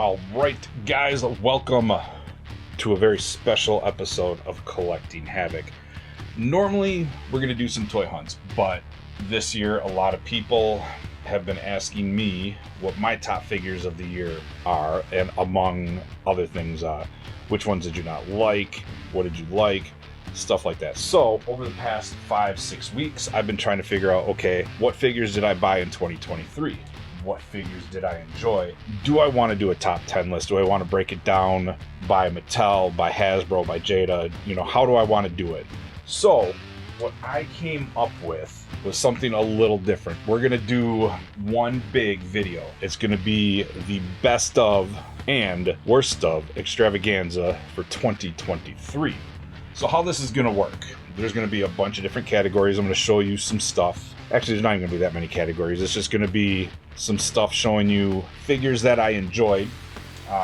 All right, guys, welcome to a very special episode of Collecting Havok. Normally, we're going to do some toy hunts, but this year, a lot of people have been asking me what my top figures of the year are, and among other things, which ones did you not like, what did you like, stuff like that. So, over the past 5-6 weeks, I've been trying to figure out, okay, what figures did I buy in 2023? What figures did I enjoy? Do I want to do a top 10 list? Do I want to break it down by Mattel, by Hasbro, by Jada? You know, how do I want to do it? So, what I came up with was something a little different. We're going to do one big video. It's going to be the best of and worst of Extravaganza for 2023. So how this is going to work, there's going to be a bunch of different categories. I'm going to show you some stuff. Actually, there's not even going to be that many categories. It's just going to be some stuff showing you figures that I enjoyed,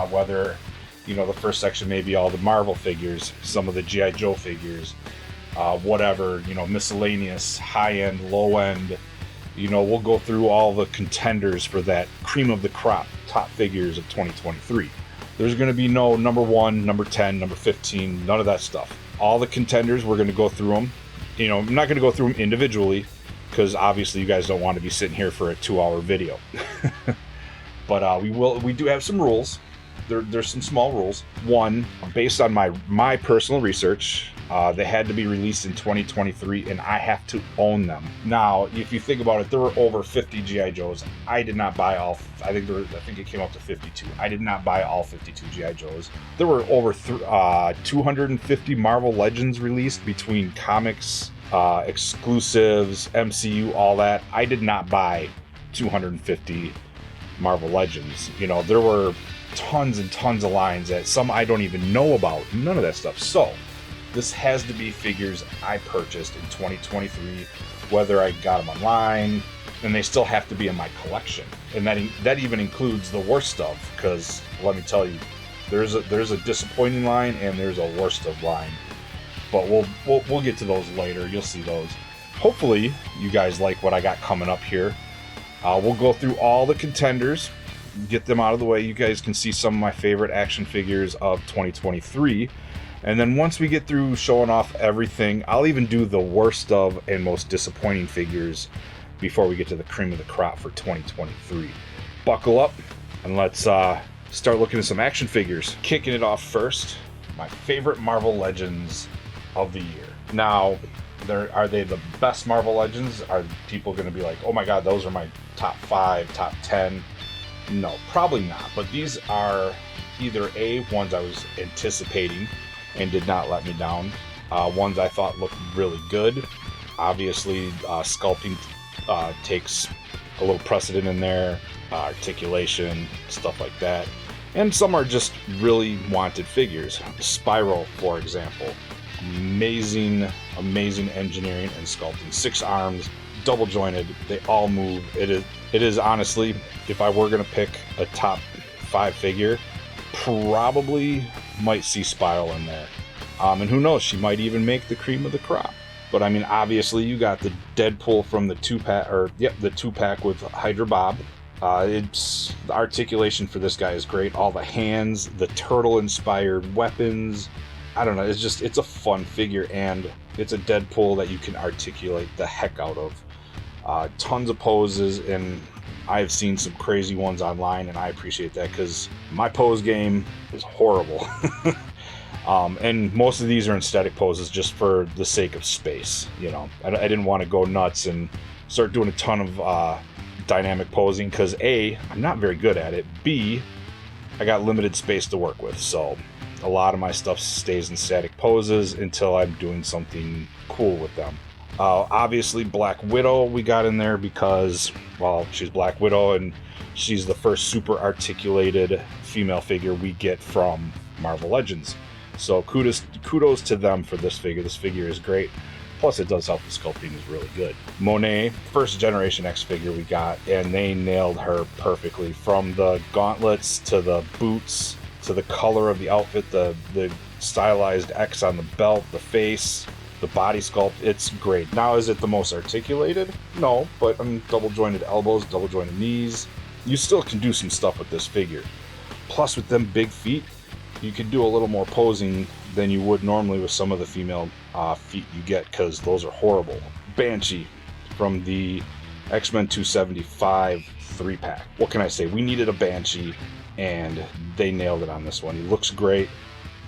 whether, you know, the first section may be all the Marvel figures, some of the G.I. Joe figures, whatever, you know, miscellaneous, high-end, low-end. You know, we'll go through all the contenders for that cream of the crop top figures of 2023. There's going to be no number 1, number 10, number 15, none of that stuff. All the contenders, we're going to go through them. You know, I'm not going to go through them individually, because obviously you guys don't want to be sitting here for a 2-hour video. But we do have some rules. There's some small rules. One, based on my personal research, they had to be released in 2023, and I have to own them. Now, if you think about it, there were over 50 G.I. Joes. I did not buy all. I think it came up to 52. I did not buy all 52 G.I. Joes. There were over 250 Marvel Legends released between comics, exclusives, MCU, all that. I did not buy 250 Marvel Legends. You know, there were tons and tons of lines that some I don't even know about. None of that stuff. So this has to be figures I purchased in 2023, whether I got them online, and they still have to be in my collection. And that even includes the worst of, because let me tell you, there's a disappointing line and there's a worst of line. But we'll get to those later. You'll see those. Hopefully, you guys like what I got coming up here. We'll go through all the contenders, get them out of the way. You guys can see some of my favorite action figures of 2023. And then once we get through showing off everything, I'll even do the worst of and most disappointing figures before we get to the cream of the crop for 2023. Buckle up and let's start looking at some action figures. Kicking it off first, my favorite Marvel Legends of the year. Now, are they the best Marvel Legends? Are people going to be like, oh my god, those are my top 5, top 10? No, probably not. But these are either A, ones I was anticipating and did not let me down, ones I thought looked really good. Obviously, sculpting takes a little precedent in there, articulation, stuff like that. And some are just really wanted figures. Spiral, for example. Amazing engineering and sculpting. 6 arms, double jointed, they all move. It is honestly, if I were going to pick a top 5 figure, probably might see Spiral in there. And who knows, she might even make the cream of the crop. But I mean, obviously you got the Deadpool from the 2-pack with Hydra Bob. The articulation for this guy is great. All the hands, the turtle inspired weapons. I don't know, it's a fun figure, and it's a Deadpool that you can articulate the heck out of. Tons of poses, and I've seen some crazy ones online, and I appreciate that because my pose game is horrible. And most of these are in static poses just for the sake of space. You know, I didn't want to go nuts and start doing a ton of dynamic posing because A, I'm not very good at it. B, I got limited space to work with, so a lot of my stuff stays in static poses until I'm doing something cool with them. Obviously, Black Widow we got in there because, well, she's Black Widow and she's the first super articulated female figure we get from Marvel Legends. So kudos to them for this figure. This figure is great. Plus, it does help the sculpting is really good. Monet, first generation X figure we got, and they nailed her perfectly. From the gauntlets to the boots to the color of the outfit, the stylized X on the belt, the face, the body sculpt, it's great. Now, is it the most articulated? No, but double jointed elbows, double jointed knees. You still can do some stuff with this figure. Plus, with them big feet, you could do a little more posing than you would normally with some of the female feet you get, because those are horrible. Banshee from the X-Men 275 3-pack. What can I say? We needed a Banshee, and they nailed it on this one. He looks great.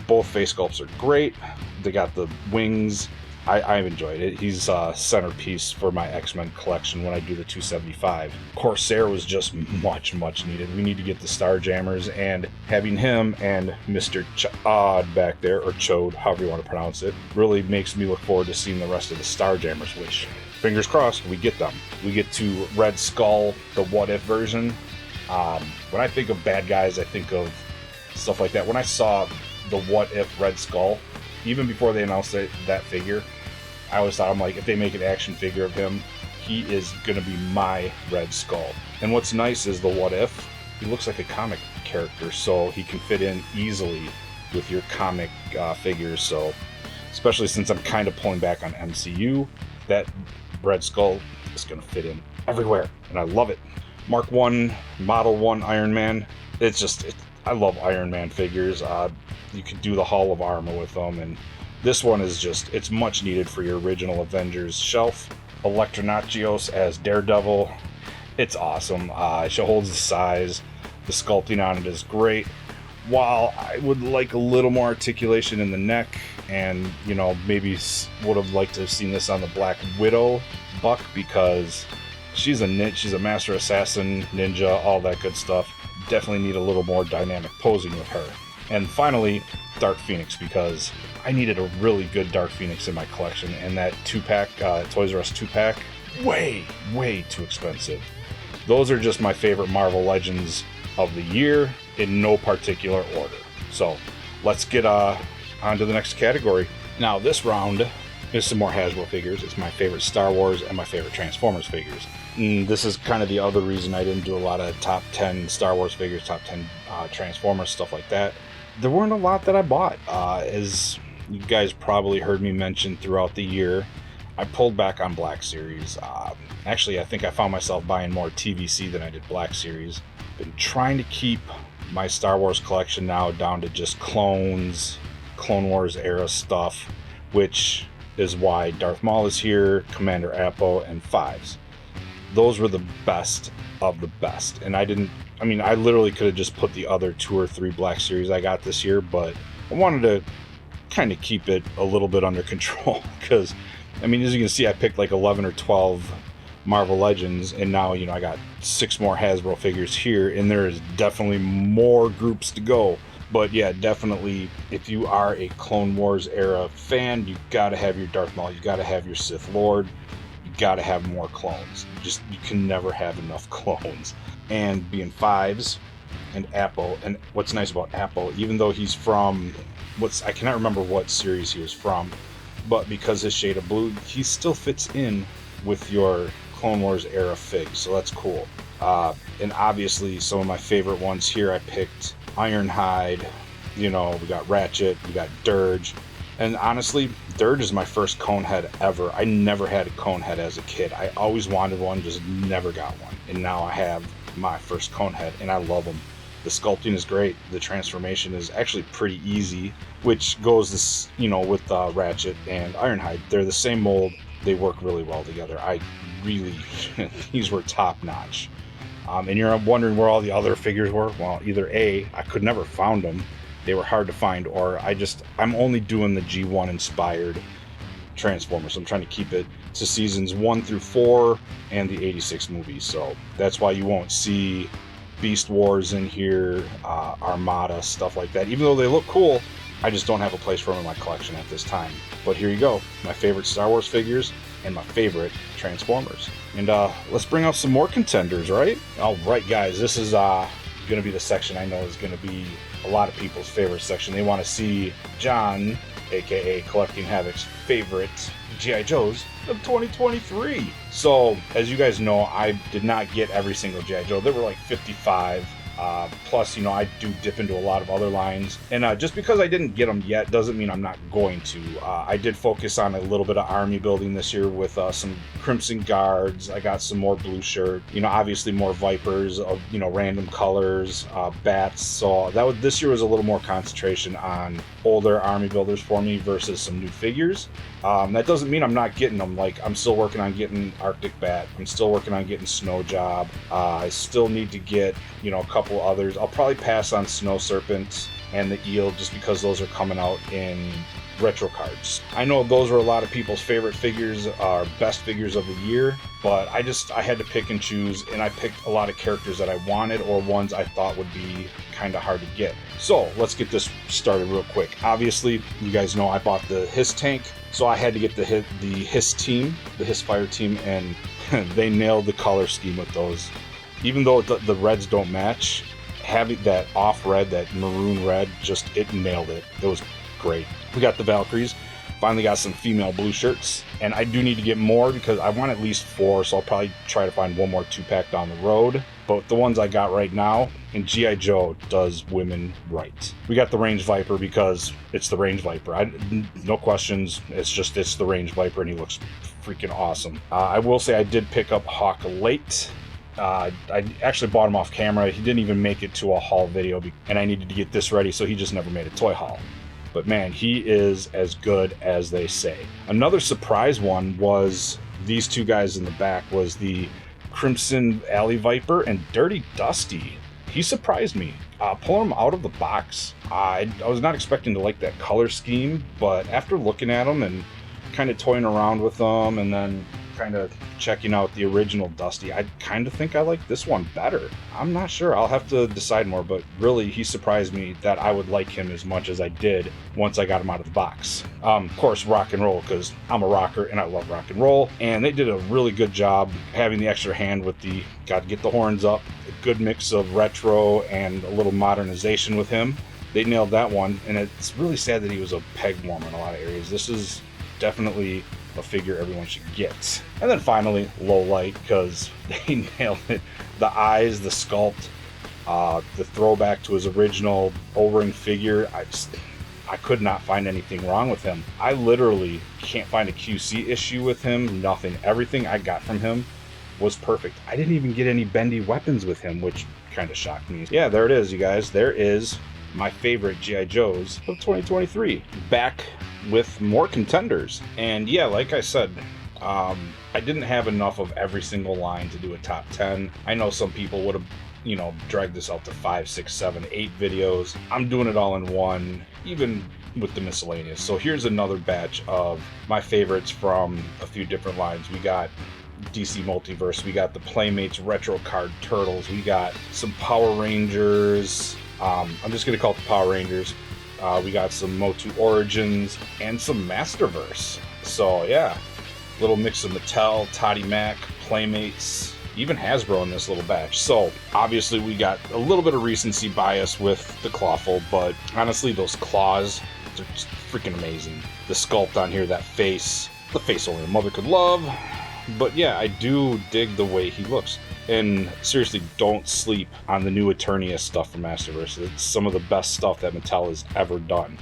Both face sculpts are great. They got the wings. I've enjoyed it. He's a centerpiece for my X-Men collection when I do the 275. Corsair was just much needed. We need to get the Starjammers, and having him and Mr. Chod back there, or Chode, however you want to pronounce it, really makes me look forward to seeing the rest of the Starjammers, which, fingers crossed, we get them. We get to Red Skull, the What If version. When I think of bad guys, I think of stuff like that. When I saw the What If Red Skull, even before they announced that figure, I always thought, I'm like, if they make an action figure of him, he is going to be my Red Skull. And what's nice is the What If, he looks like a comic character, so he can fit in easily with your comic figures. So, especially since I'm kind of pulling back on MCU, that Red Skull is going to fit in everywhere, and I love it. Mark 1, Model 1 Iron Man, I love Iron Man figures. You could do the Hall of Armor with them, and this one is it's much needed for your original Avengers shelf. Electronachios as Daredevil, it's awesome. She holds the size. The sculpting on it is great. While I would like a little more articulation in the neck, and maybe would have liked to have seen this on the Black Widow buck, because she's a master assassin, ninja, all that good stuff. Definitely need a little more dynamic posing with her. And finally, Dark Phoenix, because I needed a really good Dark Phoenix in my collection, and that 2-pack, Toys R Us 2-pack, way too expensive. Those are just my favorite Marvel Legends of the year, in no particular order. So let's get on to the next category. Now, this round is some more Hasbro figures. It's my favorite Star Wars and my favorite Transformers figures. And this is kind of the other reason I didn't do a lot of top 10 Star Wars figures, top 10 Transformers, stuff like that. There weren't a lot that I bought. As you guys probably heard me mention throughout the year, I pulled back on Black Series. Actually, I think I found myself buying more TVC than I did Black Series. Been trying to keep my Star Wars collection now down to just clones, Clone Wars era stuff, which is why Darth Maul is here, Commander Appo, and Fives. Those were the best of the best. And I literally could have just put the other 2 or 3 Black Series I got this year, but I wanted to kind of keep it a little bit under control, because, as you can see, I picked like 11 or 12 Marvel Legends, and now, I got 6 more Hasbro figures here, and there is definitely more groups to go. But yeah, definitely, if you are a Clone Wars era fan, you gotta have your Darth Maul, you gotta have your Sith Lord, you gotta have more clones. You can never have enough clones. And being Fives and Appo, and what's nice about Appo, even though he's from I cannot remember what series he was from, but because his shade of blue, he still fits in with your Clone Wars era fig, so that's cool. And obviously, some of my favorite ones here, I picked Ironhide, we got Ratchet, we got Dirge, and honestly, Dirge is my first cone head ever. I never had a cone head as a kid. I always wanted one, just never got one, and now I have my first cone head, and I love them. The sculpting is great. The transformation is actually pretty easy, which goes this, with Ratchet and Ironhide. They're the same mold. They work really well together. These were top notch. And you're wondering where all the other figures were. Well, either A, I could never found them. They were hard to find, or I'm only doing the G1 inspired Transformers. I'm trying to keep it to seasons 1 through 4 and the 86 movies. So that's why you won't see Beast Wars in here, Armada, stuff like that. Even though they look cool, I just don't have a place for them in my collection at this time. But here you go, my favorite Star Wars figures and my favorite Transformers. And let's bring out some more contenders, right? All right, guys, this is going to be the section I know is going to be a lot of people's favorite section. They want to see John, aka Collecting Havok's favorite G.I. Joes of 2023. So, as you guys know, I did not get every single G.I. Joe. There were like 55 Plus, you know, I do dip into a lot of other lines. And just because I didn't get them yet doesn't mean I'm not going to. I did focus on a little bit of army building this year with some Crimson Guards. I got some more blue shirt. You know, obviously more Vipers of, you know, random colors, bats. So this year was a little more concentration on older army builders for me versus some new figures. That doesn't mean I'm not getting them. Like, I'm still working on getting Arctic Bat. I'm still working on getting Snow Job. I still need to get, you know, a couple others. I'll probably pass on Snow Serpent and the Eel just because those are coming out in retro cards. I know those are a lot of people's favorite figures, best figures of the year, but I had to pick and choose, and I picked a lot of characters that I wanted or ones I thought would be kind of hard to get. So let's get this started real quick. Obviously, you guys know I bought the Hiss tank, so I had to get the Hiss team, the Hiss Fire team, and they nailed the color scheme with those. Even though the reds don't match, having that off red, that maroon red, it nailed it. It was great. We got the Valkyries. Finally got some female blue shirts, and I do need to get more because I want at least 4, so I'll probably try to find one more 2-pack down the road. But the ones I got right now, and G.I. Joe does women right. We got the Range Viper because it's the Range Viper. No questions, it's the Range Viper, and he looks freaking awesome. I will say I did pick up Hawk late. I actually bought him off camera. He didn't even make it to a haul video, and I needed to get this ready, so he just never made a toy haul. But man, he is as good as they say. Another surprise one was these two guys in the back, was the Crimson Alley Viper and Dirty Dusty. He surprised me. Pulling him out of the box, I was not expecting to like that color scheme, but after looking at him and kind of toying around with them and then kind of checking out the original Dusty, I kind of think I like this one better. I'm not sure. I'll have to decide more, but really he surprised me that I would like him as much as I did once I got him out of the box. Of course, rock and roll, because I'm a rocker and I love rock and roll, and they did a really good job having the extra hand with the got to get the horns up, a good mix of retro and a little modernization with him. They nailed that one, and it's really sad that he was a peg warmer in a lot of areas. This is definitely a figure everyone should get. And then finally, Low Light, because they nailed it. The eyes, the sculpt, the throwback to his original O-ring figure. I could not find anything wrong with him. I literally can't find a QC issue with him, nothing. Everything I got from him was perfect. I didn't even get any bendy weapons with him, which kind of shocked me. Yeah, there it is, you guys. There is my favorite G.I. Joes of 2023. Back with more contenders. And yeah, like I said, I didn't have enough of every single line to do a top 10. I know some people would have, you know, dragged this out to 5, 6, 7, 8 videos. I'm doing it all in one, even with the miscellaneous. So here's another batch of my favorites from a few different lines. We got DC Multiverse, we got the Playmates Retro Card Turtles, we got some Power Rangers. I'm just gonna call it the Power Rangers. We got some Motu Origins and some Masterverse. So yeah, little mix of Mattel, Toddy Mac, Playmates, even Hasbro in this little batch. So obviously we got a little bit of recency bias with the Clawful, but honestly those claws, they're just freaking amazing. The sculpt on here, that face, the face only a mother could love. But yeah, I do dig the way he looks. And seriously, don't sleep on the new Eternia stuff from Masterverse. It's some of the best stuff that Mattel has ever done.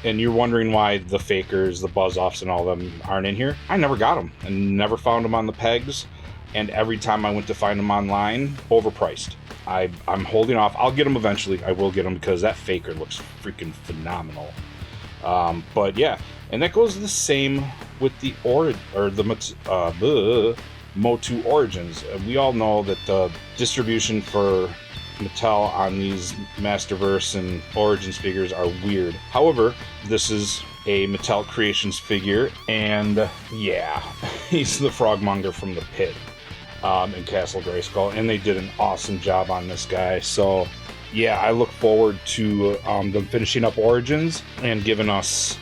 And you're wondering why the Fakers, the Buzz-Offs, and all of them aren't in here? I never got them and never found them on the pegs. And every time I went to find them online, overpriced. I'm holding off. I'll get them eventually. I will get them because that Faker looks freaking phenomenal. But yeah, and that goes the same with the Motu Origins. We all know that the distribution for Mattel on these Masterverse and Origins figures are weird. However, this is a Mattel Creations figure, and yeah, he's the Frogmonger from the Pit in Castle Grayskull, and they did an awesome job on this guy. So yeah, I look forward to them finishing up Origins and giving us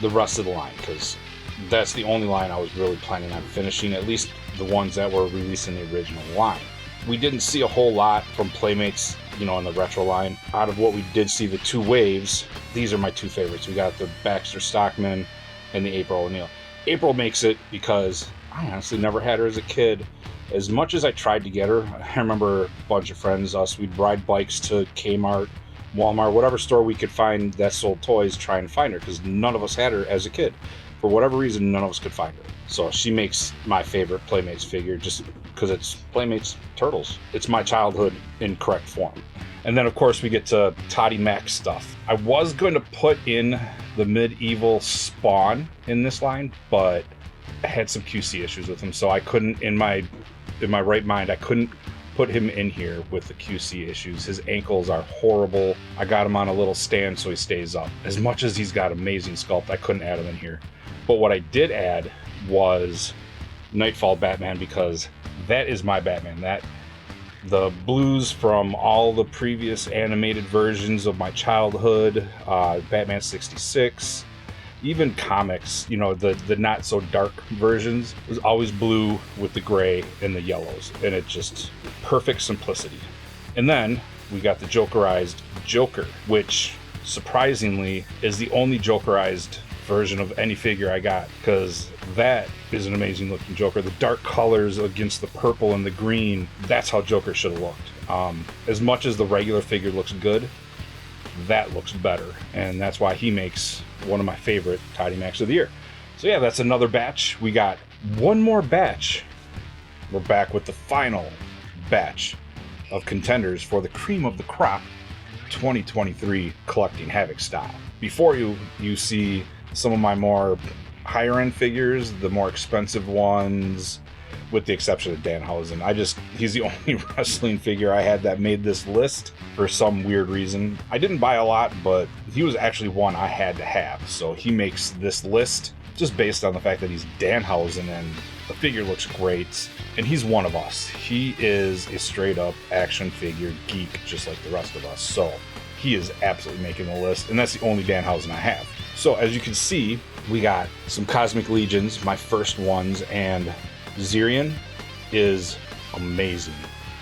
the rest of the line, because that's the only line I was really planning on finishing, at least the ones that were released in the original line. We didn't see a whole lot from Playmates, you know, in the retro line. Out of what we did see, the two waves, these are my two favorites. We got the Baxter Stockman and the April O'Neil. April makes it because I honestly never had her as a kid. As much as I tried to get her, I remember a bunch of friends, we'd ride bikes to Kmart, Walmart, whatever store we could find that sold toys, try and find her, because none of us had her as a kid. For whatever reason, none of us could find her. So she makes my favorite Playmates figure just because it's Playmates Turtles. It's my childhood in correct form. And then, of course, we get to Toddy Mac stuff. I was going to put in the medieval Spawn in this line, but I had some QC issues with him, so I couldn't, in my right mind, I couldn't put him in here with the QC issues. His ankles are horrible. I got him on a little stand so he stays up. As much as he's got amazing sculpt, I couldn't add him in here. But what I did add was Nightfall Batman, because that is my Batman. The blues from all the previous animated versions of my childhood, Batman 66, even comics, you know, the not so dark versions, was always blue with the gray and the yellows, and it just perfect simplicity. And then we got the Jokerized Joker, which surprisingly is the only Jokerized version of any figure I got, because that is an amazing looking Joker. The dark colors against the purple and the green, that's how Joker should have looked. As much as the regular figure looks good, that looks better, and that's why he makes one of my favorite Toddy Macs of the year. So yeah, that's another batch. We got one more batch. We're back with the final batch of contenders for the cream of the crop 2023 Collecting Havok style. Before you see some of my more higher end figures, the more expensive ones, with the exception of Danhausen. He's the only wrestling figure I had that made this list for some weird reason. I didn't buy a lot, but he was actually one I had to have. So he makes this list just based on the fact that he's Danhausen and the figure looks great. And he's one of us. He is a straight up action figure geek, just like the rest of us. So he is absolutely making the list, and that's the only Danhausen I have. So as you can see, we got some Cosmic Legions, my first ones, and Zirian is amazing.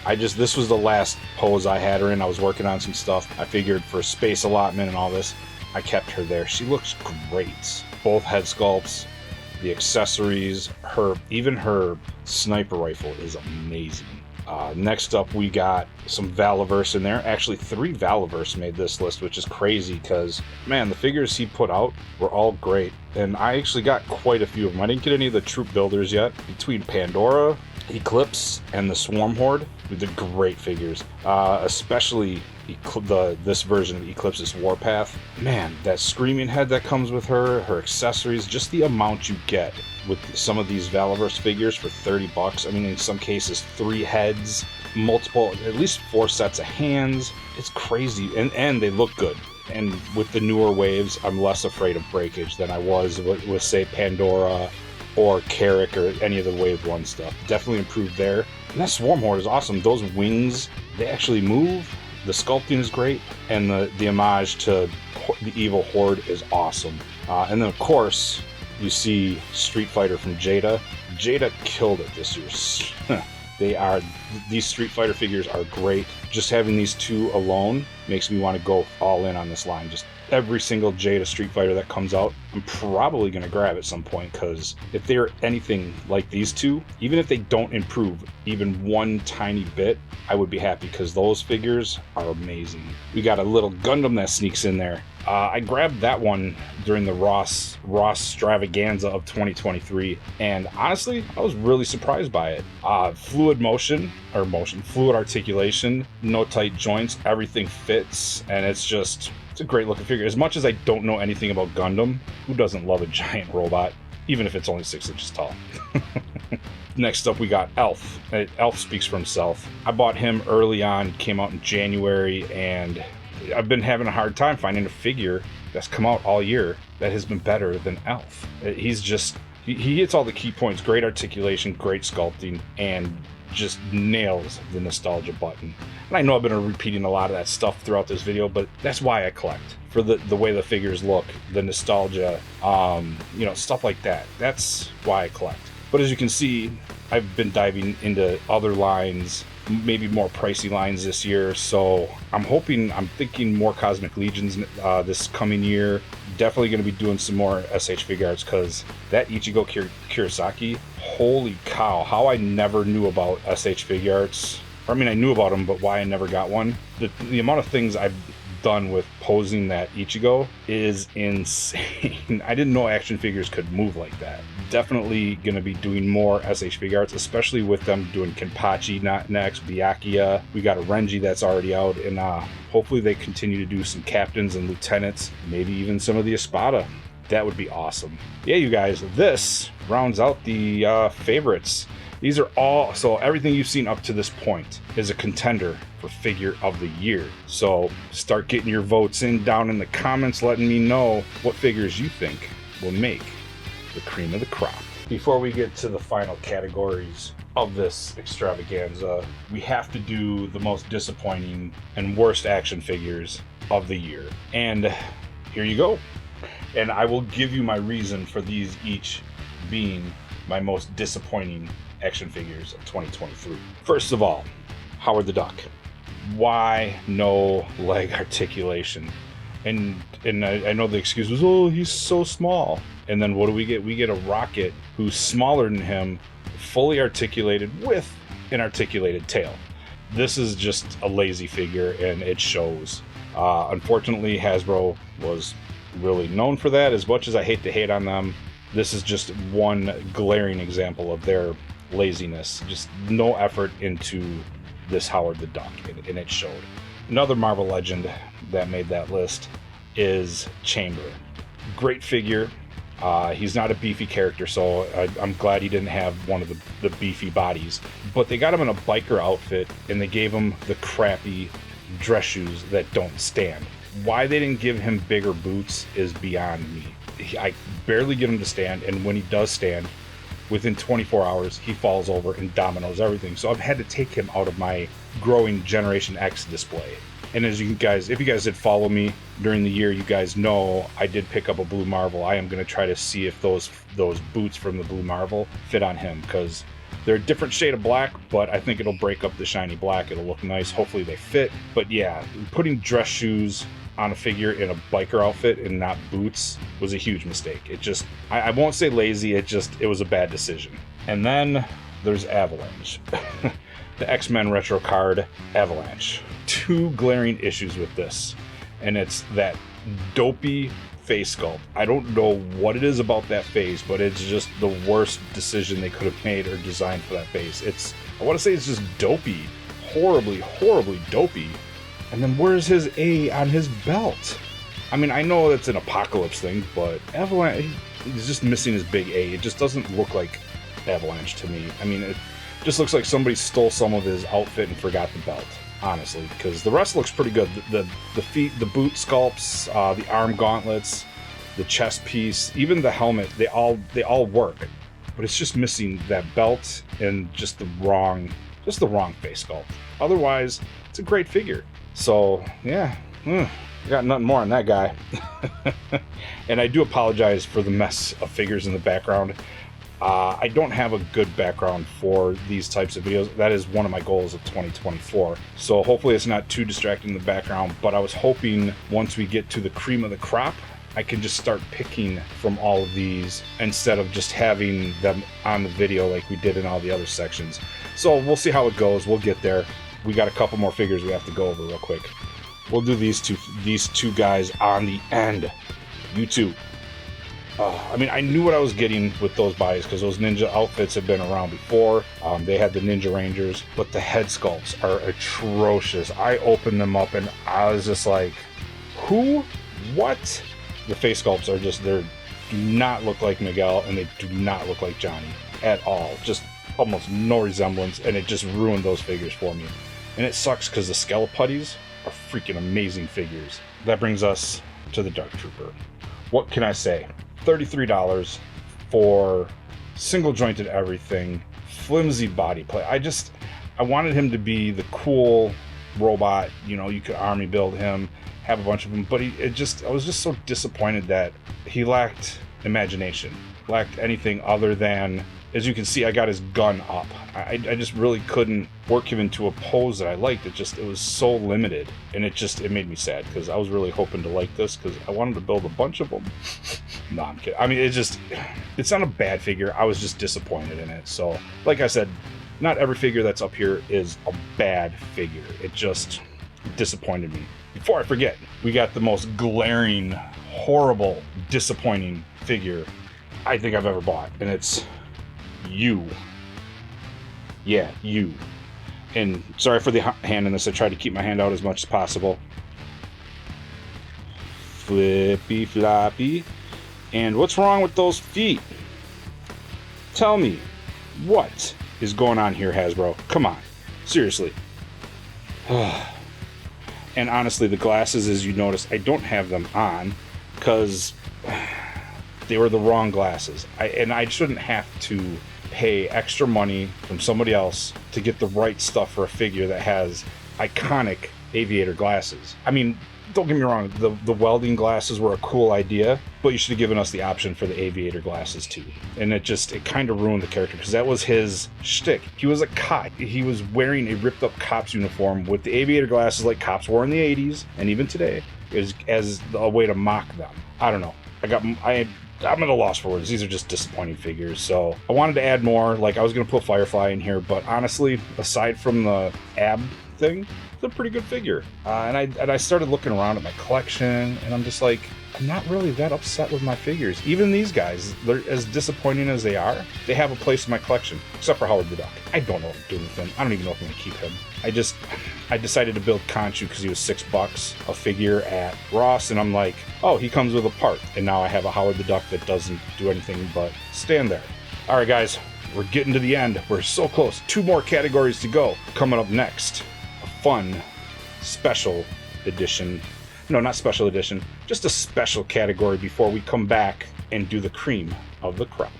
This was the last pose I had her in. I was working on some stuff. I figured for space allotment and all this, I kept her there. She looks great. Both head sculpts, the accessories, even her sniper rifle is amazing. Next up, we got some Valaverse in there. Actually, 3 Valaverse made this list, which is crazy because, man, the figures he put out were all great. And I actually got quite a few of them. I didn't get any of the troop builders yet. Between Pandora, Eclipse, and the Swarm Horde, we did great figures. Especially this version of Eclipse's Warpath. Man, that screaming head that comes with her accessories, just the amount you get with some of these Valaverse figures for $30. I mean, in some cases, 3 heads, at least 4 sets of hands. It's crazy, and they look good. And with the newer waves, I'm less afraid of breakage than I was with say, Pandora or Carrick or any of the Wave 1 stuff. Definitely improved there. And that Swarm Horde is awesome. Those wings, they actually move. The sculpting is great, and the homage to the evil Horde is awesome. And then, of course, you see Street Fighter from Jada. Jada killed it this year. These Street Fighter figures are great. Just having these 2 alone makes me want to go all in on this line. Just every single Jada Street Fighter that comes out, I'm probably going to grab at some point, because if they're anything like these 2, even if they don't improve even one tiny bit, I would be happy, because those figures are amazing. We got a little Gundam that sneaks in there. I grabbed that one during the Ross Extravaganza of 2023, and honestly, I was really surprised by it. Fluid articulation, no tight joints, everything fits, and it's a great looking figure. As much as I don't know anything about Gundam, who doesn't love a giant robot, even if it's only 6 inches tall? Next up, we got Elf. Elf speaks for himself. I bought him early on, came out in January, and I've been having a hard time finding a figure that's come out all year that has been better than Elf. He hits all the key points: great articulation, great sculpting, and just nails the nostalgia button. And I know I've been repeating a lot of that stuff throughout this video, but that's why I collect. For the way the figures look, the nostalgia, stuff like that. That's why I collect. But as you can see, I've been diving into other lines, maybe more pricey lines this year, so I'm thinking more Cosmic Legions this coming year. definitely going to be doing some more SH figure arts, because that Ichigo Kurosaki, holy cow, how I never knew about SH figure arts. I mean, I knew about them, but why I never got one. The amount of things I've done with posing that Ichigo is insane. I didn't know action figures could move like that. Definitely going to be doing more SH figure arts, especially with them doing Kenpachi next, Byakuya. We got a Renji that's already out, and hopefully they continue to do some captains and lieutenants, maybe even some of the Espada. That would be awesome. Yeah, you guys, this rounds out the favorites. These are all, so everything you've seen up to this point is a contender for figure of the year. So start getting your votes in down in the comments, letting me know what figures you think will make the cream of the crop. Before we get to the final categories of this extravaganza, we have to do the most disappointing and worst action figures of the year. And here you go. And I will give you my reason for these each being my most disappointing action figures of 2023. First of all, Howard the Duck. Why no leg articulation? And I know the excuse was, oh, he's so small. And then what do we get? We get a Rocket who's smaller than him, fully articulated with an articulated tail. This is just a lazy figure, and it shows. Unfortunately, Hasbro was really known for that. As much as I hate to hate on them, this is just one glaring example of their laziness. Just no effort into this Howard the Duck, and it showed. Another Marvel legend that made that list is Chamber. Great figure. He's not a beefy character, so I'm glad he didn't have one of the beefy bodies. But they got him in a biker outfit, and they gave him the crappy dress shoes that don't stand. Why they didn't give him bigger boots is beyond me. I barely get him to stand, and when he does stand, within 24 hours, he falls over and dominoes everything. So I've had to take him out of my growing Generation X display. And as you guys, if you guys did follow me during the year, you guys know I did pick up a Blue Marvel. I am going to try to see if those boots from the Blue Marvel fit on him, because they're a different shade of black, but I think it'll break up the shiny black. It'll look nice. Hopefully they fit. But yeah, putting dress shoes on a figure in a biker outfit and not boots was a huge mistake. It just, I won't say lazy, it was a bad decision. And then there's Avalanche. The X-Men retro card, Avalanche. Two glaring issues with this, and it's that dopey face sculpt. I don't know what it is about that face, but it's just the worst decision they could have made or designed for that face. I want to say it's just dopey. Horribly, horribly dopey. And then where's his A on his belt? I mean, I know it's an Apocalypse thing, but Avalanche, he's just missing his big A. It just doesn't look like Avalanche to me. I mean, it just looks like somebody stole some of his outfit and forgot the belt, honestly, because the rest looks pretty good. The feet, the boot sculpts, the arm gauntlets, the chest piece, even the helmet, they all work. But it's just missing that belt and just the wrong face sculpt. Otherwise, it's a great figure. So, yeah, I got nothing more on that guy. And I do apologize for the mess of figures in the background. I don't have a good background for these types of videos. That is one of my goals of 2024. So hopefully it's not too distracting in the background, but I was hoping once we get to the cream of the crop, I can just start picking from all of these instead of just having them on the video like we did in all the other sections. So we'll see how it goes. We'll get there. We got a couple more figures we have to go over real quick. We'll do these two guys on the end. You two. I mean, I knew what I was getting with those bodies because those ninja outfits have been around before. They had the Ninja Rangers, but the head sculpts are atrocious. I opened them up and I was just like, who? What? The face sculpts are just, they do not look like Miguel and they do not look like Johnny at all. Just almost no resemblance, and it just ruined those figures for me. And it sucks because the Skeleputties are freaking amazing figures. That brings us to the Dark Trooper. What can I say? $33 for single jointed everything, flimsy body plate. I wanted him to be the cool robot, you know, you could army build him, have a bunch of them, but I was just so disappointed that he lacked imagination, lacked anything other than as you can see, I got his gun up. I just really couldn't work him into a pose that I liked. It was so limited, and it made me sad because I was really hoping to like this because I wanted to build a bunch of them. No, I'm kidding. I mean, it's not a bad figure. I was just disappointed in it. So, like I said, not every figure that's up here is a bad figure. It just disappointed me. Before I forget, we got the most glaring, horrible, disappointing figure I think I've ever bought, and it's you. Yeah, you. And sorry for the hand in this. I tried to keep my hand out as much as possible. Flippy floppy. And what's wrong with those feet? Tell me, what is going on here, Hasbro? Come on, seriously. And honestly, the glasses, as you notice, I don't have them on because they were the wrong glasses. I shouldn't have to pay extra money from somebody else to get the right stuff for a figure that has iconic aviator glasses. I mean, don't get me wrong, the welding glasses were a cool idea, but you should have given us the option for the aviator glasses too. And it kind of ruined the character because that was his shtick. He was a cop. He was wearing a ripped up cop's uniform with the aviator glasses like cops wore in the 80s and even today, as a way to mock them. I don't know. I'm at a loss for words. These are just disappointing figures. So I wanted to add more. Like, I was going to put Firefly in here, but honestly, aside from the ab thing, it's a pretty good figure. And I started looking around at my collection, and I'm just like, I'm not really that upset with my figures. Even these guys, they're as disappointing as they are, they have a place in my collection, except for Howard the Duck. I don't know what I'm doing with him. I don't even know if I'm going to keep him. I decided to build Conchu because he was $6 a figure at Ross, and I'm like, oh, he comes with a part. And now I have a Howard the Duck that doesn't do anything but stand there. All right, guys, we're getting to the end. We're so close. 2 more categories to go. Coming up next, a fun special edition. No, not special edition, just a special category before we come back and do the cream of the crop.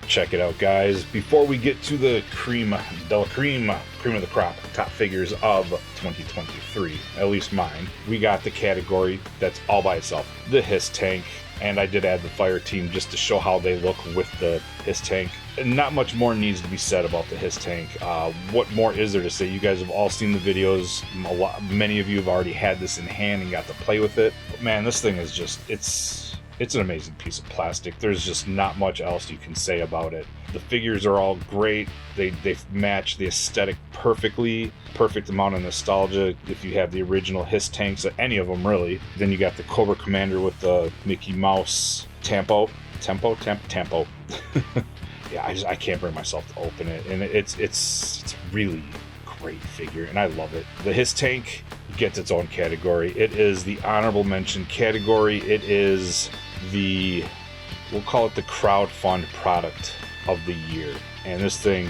Check it out, guys. Before we get to the cream of the crop, top figures of 2023, at least mine, we got the category that's all by itself, the Hiss Tank. And I did add the fire team just to show how they look with the Hiss Tank. And not much more needs to be said about the Hiss Tank. What more is there to say? You guys have all seen the videos. Many of you have already had this in hand and got to play with it. But man, this thing is just, it's an amazing piece of plastic. There's just not much else you can say about it. The figures are all great. They match the aesthetic perfectly. Perfect amount of nostalgia if you have the original Hiss Tanks, any of them really. Then you got the Cobra Commander with the Mickey Mouse Tempo. Yeah, I can't bring myself to open it, and it's really great figure, and I love it. The Hiss Tank gets its own category. It is the honorable mention category. It is we'll call it the crowdfund product of the year, and this thing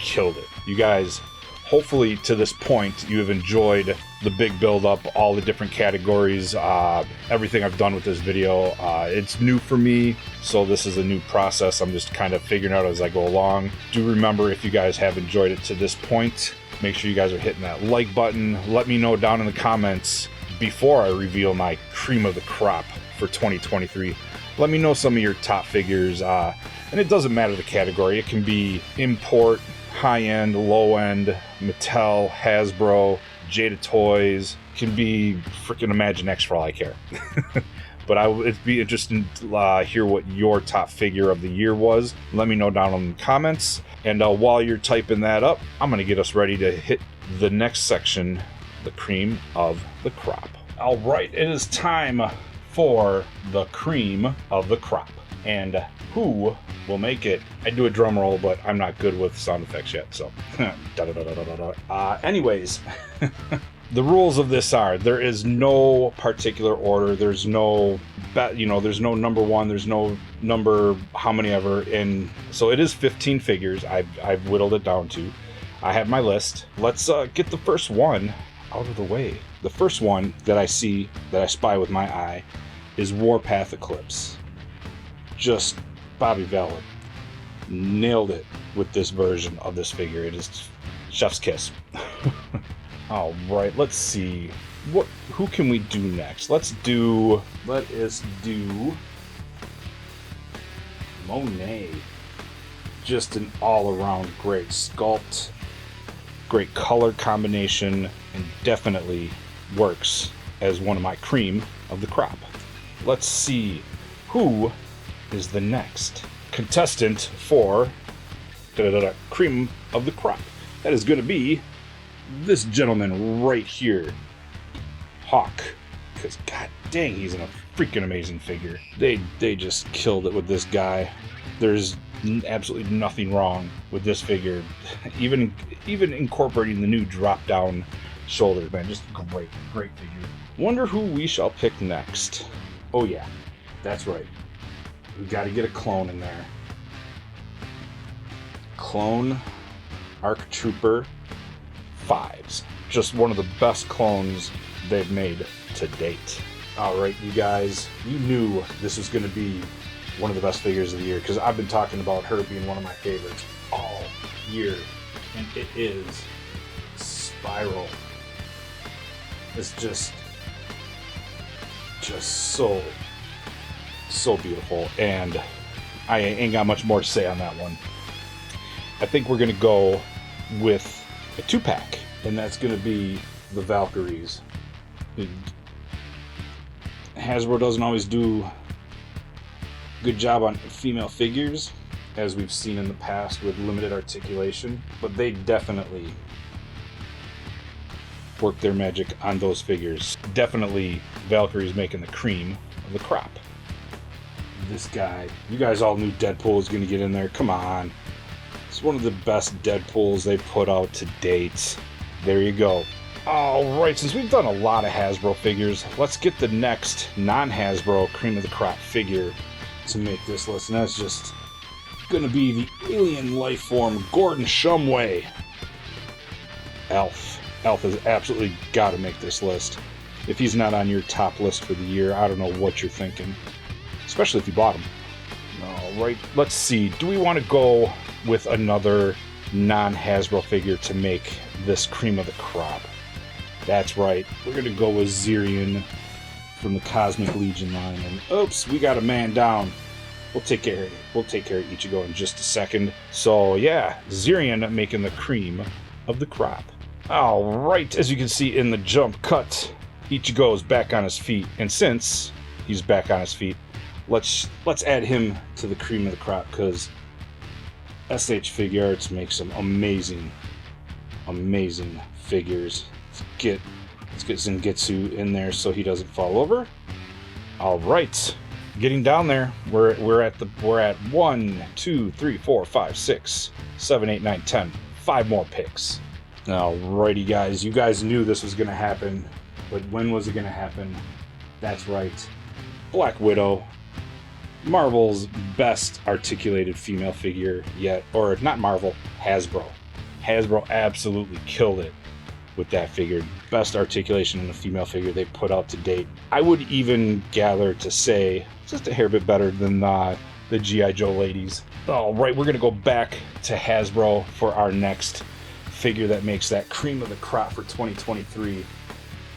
killed it. You guys, hopefully to this point, you have enjoyed the big build up, all the different categories, everything I've done with this video. It's new for me, so this is a new process. I'm just kind of figuring out as I go along. Do remember, if you guys have enjoyed it to this point, make sure you guys are hitting that like button. Let me know down in the comments before I reveal my cream of the crop for 2023. Let me know some of your top figures, and it doesn't matter the category. It can be import, high-end, low-end, Mattel, Hasbro, Jada Toys. It can be freaking Imaginext for all I care. But it'd be interesting to hear what your top figure of the year was. Let me know down in the comments. And while you're typing that up, I'm going to get us ready to hit the next section, the cream of the crop. All right, it is time for the cream of the crop. And who will make it? I do a drum roll, but I'm not good with sound effects yet, so anyways, the rules of this are, there is no particular order. There's no there's no number one, there's no number how many ever, and so it is 15 figures. I've whittled it down to. I have my list. Let's get the first one out of the way. The first one that I see, that I spy with my eye, is Warpath Eclipse. Just Bobby Valley nailed it with this version of this figure. It is chef's kiss. All right, let's see who can we do next. Let us do Monet. Just an all-around great sculpt, great color combination, and definitely works as one of my cream of the crop. Let's see who is the next contestant for cream of the crop. That is going to be this gentleman right here, Hawk, because god dang, he's in a freaking amazing figure. They just killed it with this guy. There's absolutely nothing wrong with this figure. Even incorporating the new drop down shoulders, man, just great figure. Wonder who we shall pick next. Oh yeah, that's right, we got to get a clone in there. Clone Arc Trooper 5s, just one of the best clones they've made to date. All right, you guys, you knew this was going to be one of the best figures of the year, because I've been talking about her being one of my favorites all year, and it is Spiral. It's just so beautiful, and I ain't got much more to say on that one. I think we're gonna go with a 2-pack, and that's gonna be the Valkyries. Hasbro doesn't always do a good job on female figures, as we've seen in the past with limited articulation, but they definitely work their magic on those figures. Definitely Valkyrie's making the cream of the crop. This guy, you guys all knew Deadpool was going to get in there. Come on. It's one of the best Deadpools they put out to date. There you go. Alright, since we've done a lot of Hasbro figures, let's get the next non-Hasbro cream of the crop figure to make this list. And that's just going to be the alien life form Gordon Shumway. Elf. Elf has absolutely got to make this list. If he's not on your top list for the year, I don't know what you're thinking. Especially if you bought him. Alright, let's see. Do we want to go with another non-Hasbro figure to make this cream of the crop? That's right. We're going to go with Zirian from the Cosmic Legion line. And oops, we got a man down. We'll take care of Ichigo in just a second. So yeah, Zirian making the cream of the crop. Alright, as you can see in the jump cut, Ichigo is back on his feet. And since he's back on his feet, let's add him to the cream of the crop, because SH Figure Arts makes some amazing figures. Let's get Zangetsu in there so he doesn't fall over. All right, getting down there. We're at 1, 2, 3, 4, 5, 6, 7, 8, 9, 10. 5 more picks. Alrighty, guys. You guys knew this was gonna happen, but when was it gonna happen? That's right, Black Widow. Marvel's best articulated female figure yet, or not Marvel, Hasbro. Hasbro absolutely killed it with that figure. Best articulation in a female figure they put out to date. I would even gather to say just a hair bit better than the G.I. Joe ladies. All right, we're gonna go back to Hasbro for our next figure that makes that cream of the crop for 2023,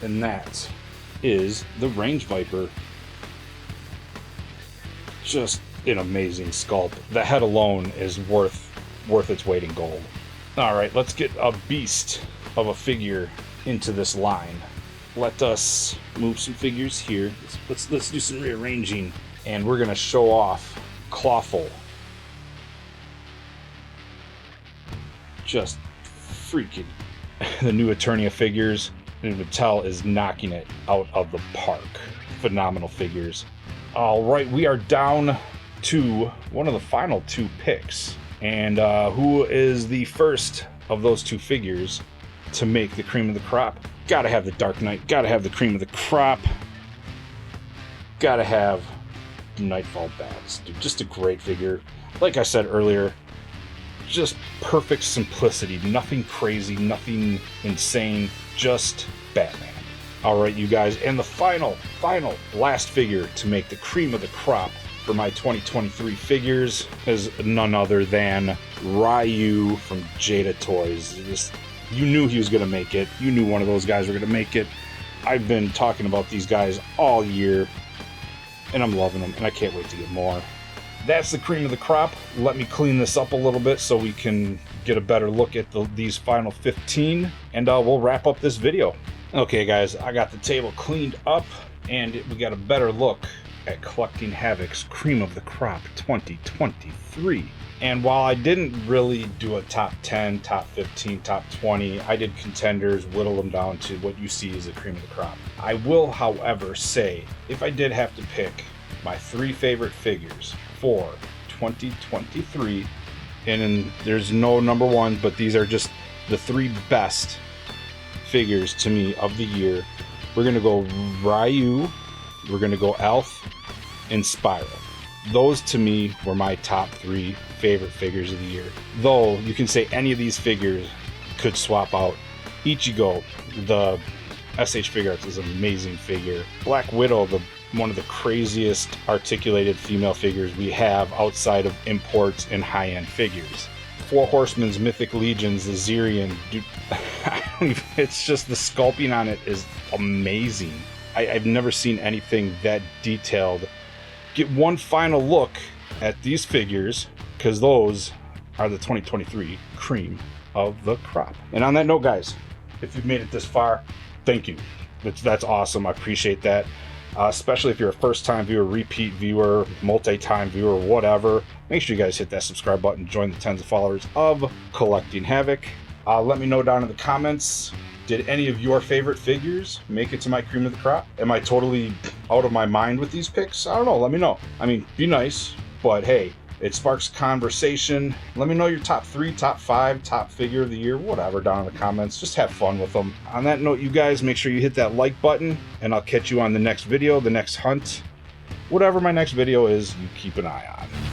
and that is the Range Viper. Just an amazing sculpt. The head alone is worth its weight in gold. Alright, let's get a beast of a figure into this line. Let us move some figures here. Let's do some rearranging, and we're gonna show off Clawful. Just freaking the new Eternia figures, and Mattel is knocking it out of the park. Phenomenal figures. All right, we are down to one of the final 2 picks. And who is the first of those 2 figures to make the cream of the crop? Gotta have the Dark Knight, gotta have the cream of the crop, gotta have Nightfall Bats. Dude, just a great figure. Like I said earlier, just perfect simplicity. Nothing crazy, nothing insane, just Batman. Alright, you guys, and the final, last figure to make the cream of the crop for my 2023 figures is none other than Ryu from Jada Toys. You knew he was going to make it. You knew one of those guys were going to make it. I've been talking about these guys all year, and I'm loving them, and I can't wait to get more. that's the cream of the crop. Let me clean this up a little bit so we can get a better look at these final 15, and we'll wrap up this video. Okay guys, I got the table cleaned up and we got a better look at Collecting Havok's Cream of the Crop 2023. And while I didn't really do a top 10, top 15, top 20, I did contenders, whittle them down to what you see as the cream of the crop. I will, however, say, if I did have to pick my 3 favorite figures for 2023, and there's no number one, but these are just the 3 best figures to me of the year. We're gonna go Ryu, we're gonna go Elf, and Spiral. Those to me were my top 3 favorite figures of the year. Though you can say any of these figures could swap out. Ichigo, the SH Figure Arts, is an amazing figure. Black Widow, one of the craziest articulated female figures we have outside of imports and high-end figures. Four Horsemen's Mythic Legions, the Zirian, dude, it's just the sculpting on it is amazing. I've never seen anything that detailed. Get one final look at these figures, because those are the 2023 cream of the crop. And on that note, guys, if you've made it this far, thank you. That's awesome. I appreciate that. Especially if you're a first-time viewer, repeat viewer, multi-time viewer, whatever. Make sure you guys hit that subscribe button, join the tens of followers of Collecting Havok. Let me know down in the comments, did any of your favorite figures make it to my cream of the crop? Am I totally out of my mind with these picks? I don't know, let me know. I mean, be nice, but hey, it sparks conversation. Let me know your top 3, top 5, top figure of the year, whatever, down in the comments. Just have fun with them. On that note, you guys, make sure you hit that like button, and I'll catch you on the next video, the next hunt. Whatever my next video is, you keep an eye on.